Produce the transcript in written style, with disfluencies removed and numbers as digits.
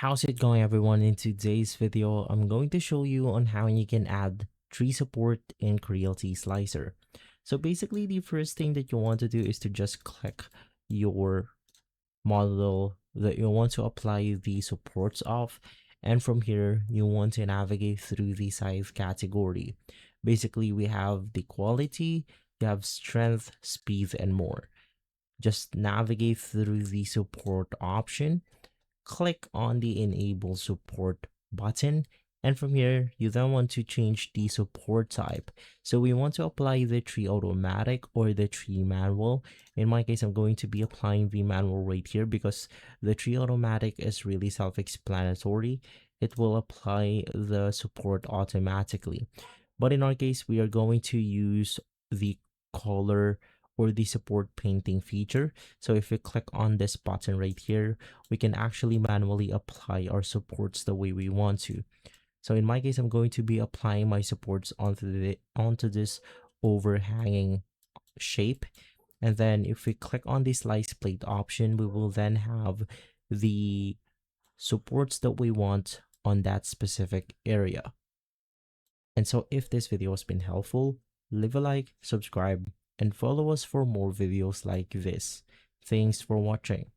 How's it going, everyone? In today's video, I'm going to show you on how you can add tree support in Creality Slicer. So basically, the first thing that you want to do is to just click your model that you want to apply the supports of, and from here you want to navigate through the size category. Basically, we have the quality, you have strength, speed, and more. Just navigate through the support option, click on the enable support button, and from here you then want to change the support type. So we want to apply the tree automatic or the tree manual. In my case, I'm going to be applying the manual right here because the tree automatic is really self-explanatory. It will apply the support automatically, but in our case we are going to use the color or the support painting feature. So if we click on this button right here, we can actually manually apply our supports the way we want to. So in my case, I'm going to be applying my supports onto this overhanging shape. And then if we click on the slice plate option, we will then have the supports that we want on that specific area. And so if this video has been helpful, leave a like, subscribe, and follow us for more videos like this. Thanks for watching.